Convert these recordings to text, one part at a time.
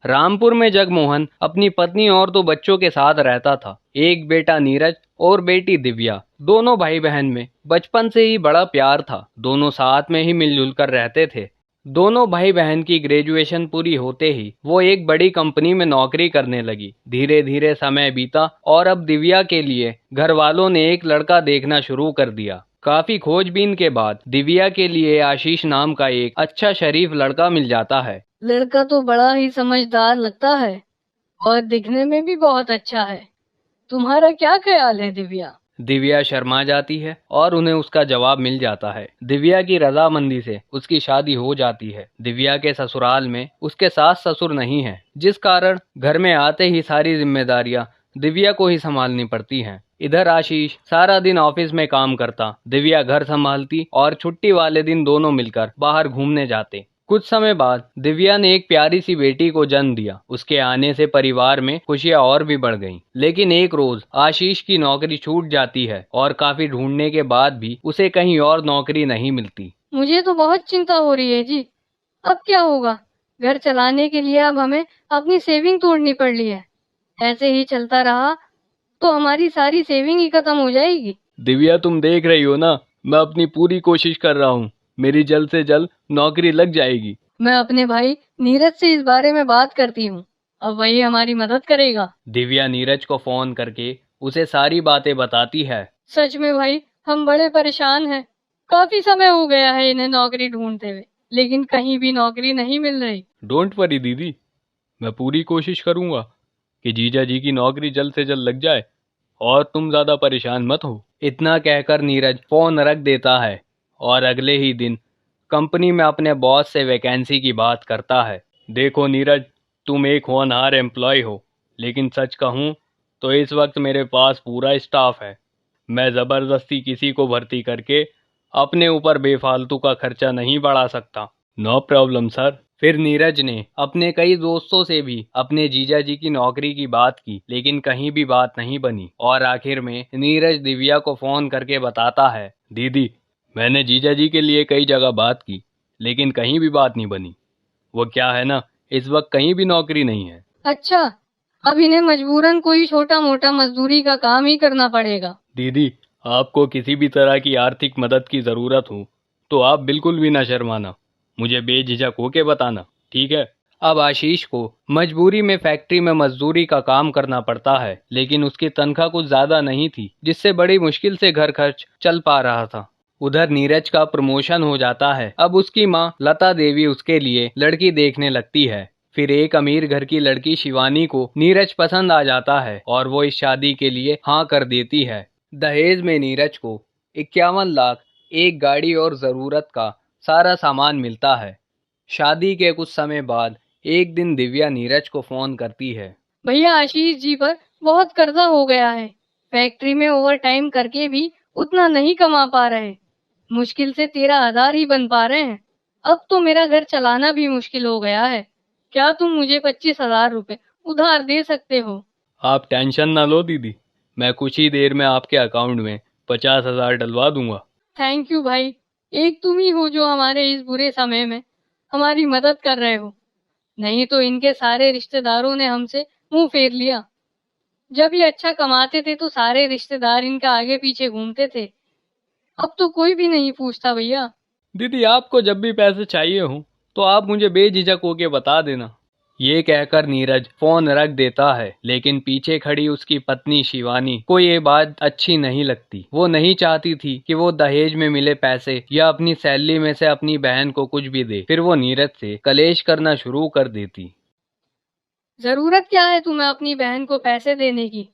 रामपुर में जगमोहन अपनी पत्नी और दो बच्चों के साथ रहता था। एक बेटा नीरज और बेटी दिव्या। दोनों भाई बहन में बचपन से ही बड़ा प्यार था। दोनों साथ में ही मिलजुल कर रहते थे। दोनों भाई बहन की ग्रेजुएशन पूरी होते ही वो एक बड़ी कंपनी में नौकरी करने लगी। धीरे धीरे समय बीता और अब दिव्या के लिए घर वालों ने एक लड़का देखना शुरू कर दिया। काफी खोजबीन के बाद दिव्या के लिए आशीष नाम का एक अच्छा शरीफ लड़का मिल जाता है। लड़का तो बड़ा ही समझदार लगता है और दिखने में भी बहुत अच्छा है। तुम्हारा क्या ख्याल है दिव्या? दिव्या शर्मा जाती है और उन्हें उसका जवाब मिल जाता है। दिव्या की रजामंदी से उसकी शादी हो जाती है। दिव्या के ससुराल में उसके सास ससुर नहीं है, जिस कारण घर में आते ही सारी जिम्मेदारियां दिव्या को ही संभालनी पड़ती हैं। इधर आशीष सारा दिन ऑफिस में काम करता, दिव्या घर संभालती और छुट्टी वाले दिन दोनों मिलकर बाहर घूमने जाते। कुछ समय बाद दिव्या ने एक प्यारी सी बेटी को जन्म दिया। उसके आने से परिवार में खुशियां और भी बढ़ गईं। लेकिन एक रोज आशीष की नौकरी छूट जाती है और काफी ढूंढने के बाद भी उसे कहीं और नौकरी नहीं मिलती। मुझे तो बहुत चिंता हो रही है जी। अब क्या होगा? घर चलाने के लिए अब हमें अपनी सेविंग तोड़नी पड़ रही है। ऐसे ही चलता रहा तो हमारी सारी सेविंग ही खत्म हो जाएगी। दिव्या, तुम देख रही हो ना, मैं अपनी पूरी कोशिश कर रहा हूँ। मेरी जल्द से जल्द नौकरी लग जाएगी। मैं अपने भाई नीरज से इस बारे में बात करती हूँ, अब वही हमारी मदद करेगा। दिव्या नीरज को फोन करके उसे सारी बातें बताती है। सच में भाई, हम बड़े परेशान हैं। काफी समय हो गया है इन्हें नौकरी ढूंढते हुए, लेकिन कहीं भी नौकरी नहीं मिल रही। डोंट वरी दीदी, मैं पूरी कोशिश करूंगा कि जीजा जी की नौकरी जल्द से जल्द लग जाए और तुम ज्यादा परेशान मत हो। इतना कहकर नीरज फोन रख देता है और अगले ही दिन कंपनी में अपने बॉस से वैकेंसी की बात करता है। देखो नीरज, तुम एक होनहार एम्प्लॉय हो, लेकिन सच कहूँ तो इस वक्त मेरे पास पूरा स्टाफ है। मैं ज़बरदस्ती किसी को भर्ती करके अपने ऊपर बेफालतू का खर्चा नहीं बढ़ा सकता। No problem sir. फिर नीरज ने अपने कई दोस्तों से भी अपने जीजा जी की नौकरी की बात की, लेकिन कहीं भी बात नहीं बनी। और आखिर में नीरज दिव्या को फोन करके बताता है, दीदी, मैंने जीजा जी के लिए कई जगह बात की, लेकिन कहीं भी बात नहीं बनी। वो क्या है ना, इस वक्त कहीं भी नौकरी नहीं है। अच्छा, अब इन्हें मजबूरन कोई छोटा मोटा मजदूरी का काम ही करना पड़ेगा। दीदी, आपको किसी भी तरह की आर्थिक मदद की जरूरत हो तो आप बिल्कुल भी ना शर्माना, मुझे बेझिझक होके बताना, ठीक है? अब आशीष को मजबूरी में फैक्ट्री में मजदूरी का काम करना पड़ता है, लेकिन उसकी तनख्वाह कुछ ज्यादा नहीं थी, जिससे बड़ी मुश्किल से घर खर्च चल पा रहा था। उधर नीरज का प्रमोशन हो जाता है। अब उसकी माँ लता देवी उसके लिए लड़की देखने लगती है। फिर एक अमीर घर की लड़की शिवानी को नीरज पसंद आ जाता है और वो इस शादी के लिए हाँ कर देती है। दहेज में नीरज को 51 लाख, एक गाड़ी और जरूरत का सारा सामान मिलता है। शादी के कुछ समय बाद एक दिन दिव्या नीरज को फोन करती है। भैया, आशीष जी पर बहुत कर्जा हो गया है। फैक्ट्री में ओवर टाइम करके भी उतना नहीं कमा पा रहे। मुश्किल से 13,000 ही बन पा रहे हैं। अब तो मेरा घर चलाना भी मुश्किल हो गया है। क्या तुम मुझे 25,000 रुपए उधार दे सकते हो? आप टेंशन ना लो दीदी, मैं कुछ ही देर में आपके अकाउंट में 50,000 डलवा दूंगा। थैंक यू भाई। एक तुम ही हो जो हमारे इस बुरे समय में हमारी मदद कर रहे हो। नहीं तो इनके सारे रिश्तेदारों ने हमसे मुंह फेर लिया। जब ये अच्छा कमाते थे तो सारे रिश्तेदार इनका आगे पीछे घूमते थे। अब तो कोई भी नहीं पूछता भैया। दीदी, आपको जब भी पैसे चाहिए हो तो आप मुझे बेझिझक होके बता देना। ये कहकर नीरज फोन रख देता है, लेकिन पीछे खड़ी उसकी पत्नी शिवानी को ये बात अच्छी नहीं लगती। वो नहीं चाहती थी कि वो दहेज में मिले पैसे या अपनी सैलरी में से अपनी बहन को कुछ भी दे। फिर वो नीरज से कलेश करना शुरू कर देती। जरूरत क्या है तुम्हें अपनी बहन को पैसे देने की?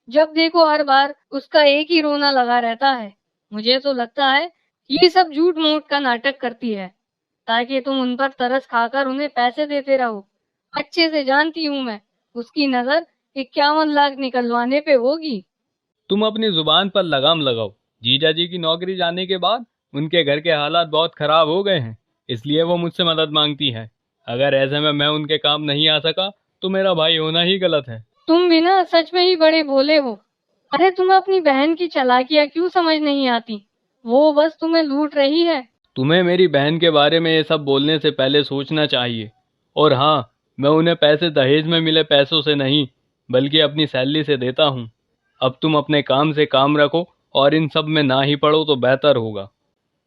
जब देखो हर बार उसका एक ही रोना लगा रहता है। मुझे तो लगता है ये सब झूठ मूठ का नाटक करती है, ताकि तुम उन पर तरस खाकर उन्हें पैसे देते रहो। अच्छे से जानती हूँ मैं, उसकी नजर 51 लाख निकलवाने पे होगी। तुम अपनी जुबान पर लगाम लगाओ। जीजा जी की नौकरी जाने के बाद उनके घर के हालात बहुत खराब हो गए हैं, इसलिए वो मुझसे मदद मांगती है। अगर ऐसे में मैं उनके काम नहीं आ सका तो मेरा भाई होना ही गलत है। तुम भी ना सच में ही बड़े भोले हो। अरे तुम्हें अपनी बहन की चालाकियां क्यों समझ नहीं आती? वो बस तुम्हें लूट रही है। तुम्हें मेरी बहन के बारे में ये सब बोलने से पहले सोचना चाहिए। और हाँ, मैं उन्हें पैसे दहेज में मिले पैसों से नहीं बल्कि अपनी सैलरी से देता हूँ। अब तुम अपने काम से काम रखो और इन सब में ना ही पड़ो तो बेहतर होगा।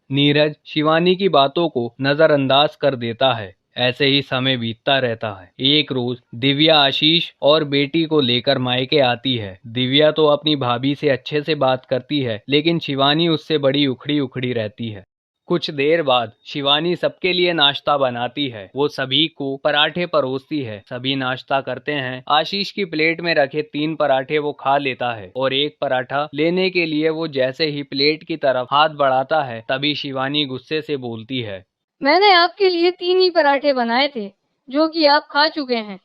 नीरज शिवानी की बातों को नजरअंदाज कर देता है। ऐसे ही समय बीतता रहता है। एक रोज दिव्या आशीष और बेटी को लेकर मायके आती है। दिव्या तो अपनी भाभी से अच्छे से बात करती है, लेकिन शिवानी उससे बड़ी उखड़ी उखड़ी रहती है। कुछ देर बाद शिवानी सबके लिए नाश्ता बनाती है। वो सभी को पराठे परोसती है। सभी नाश्ता करते हैं। आशीष की प्लेट में रखे 3 पराठे वो खा लेता है और एक पराठा लेने के लिए वो जैसे ही प्लेट की तरफ हाथ बढ़ाता है, तभी शिवानी गुस्से से बोलती है, मैंने आपके लिए 3 ही पराठे बनाए थे, जो कि आप खा चुके हैं।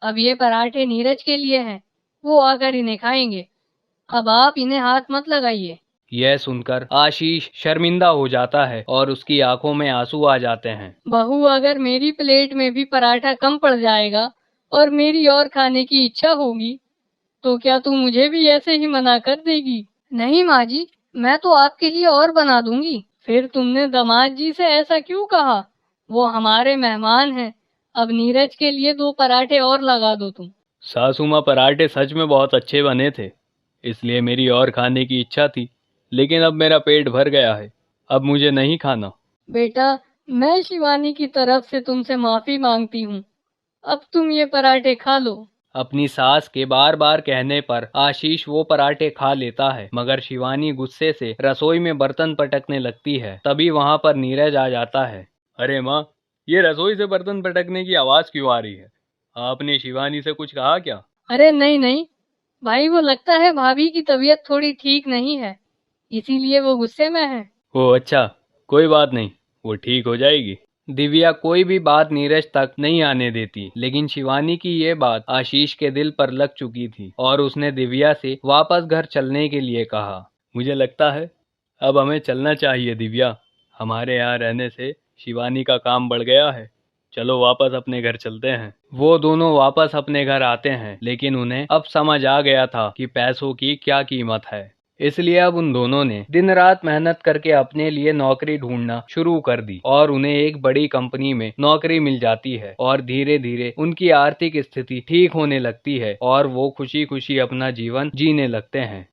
अब ये पराठे नीरज के लिए हैं, वो आकर इन्हें खाएंगे। अब आप इन्हें हाथ मत लगाइए। यह सुनकर आशीष शर्मिंदा हो जाता है और उसकी आंखों में आंसू आ जाते हैं। बहू, अगर मेरी प्लेट में भी पराठा कम पड़ जाएगा और मेरी और खाने की इच्छा होगी, तो क्या तू मुझे भी ऐसे ही मना कर देगी? नहीं माँ जी, मैं तो आपके लिए और बना दूंगी। फिर तुमने दामाद जी से ऐसा क्यों कहा? वो हमारे मेहमान हैं। अब नीरज के लिए 2 पराठे और लगा दो तुम। सासू माँ, पराठे सच में बहुत अच्छे बने थे, इसलिए मेरी और खाने की इच्छा थी, लेकिन अब मेरा पेट भर गया है। अब मुझे नहीं खाना। बेटा, मैं शिवानी की तरफ से तुमसे माफी मांगती हूँ। अब तुम ये पराठे खा लो। अपनी सास के बार बार कहने पर आशीष वो पराठे खा लेता है, मगर शिवानी गुस्से से रसोई में बर्तन पटकने लगती है। तभी वहां पर नीरज आ जाता है। अरे माँ, ये रसोई से बर्तन पटकने की आवाज क्यों आ रही है? आपने शिवानी से कुछ कहा क्या? अरे नहीं नहीं भाई, वो लगता है भाभी की तबीयत थोड़ी ठीक नहीं है, इसीलिए वो गुस्से में है। ओह अच्छा, कोई बात नहीं, वो ठीक हो जाएगी। दिव्या कोई भी बात नीरज तक नहीं आने देती, लेकिन शिवानी की ये बात आशीष के दिल पर लग चुकी थी और उसने दिव्या से वापस घर चलने के लिए कहा। मुझे लगता है अब हमें चलना चाहिए दिव्या। हमारे यहाँ रहने से शिवानी का काम बढ़ गया है। चलो वापस अपने घर चलते हैं। वो दोनों वापस अपने घर आते हैं, लेकिन उन्हें अब समझ आ गया था कि पैसों की क्या कीमत है। इसलिए अब उन दोनों ने दिन रात मेहनत करके अपने लिए नौकरी ढूंढना शुरू कर दी और उन्हें एक बड़ी कंपनी में नौकरी मिल जाती है और धीरे धीरे उनकी आर्थिक स्थिति ठीक होने लगती है और वो खुशी खुशी अपना जीवन जीने लगते हैं।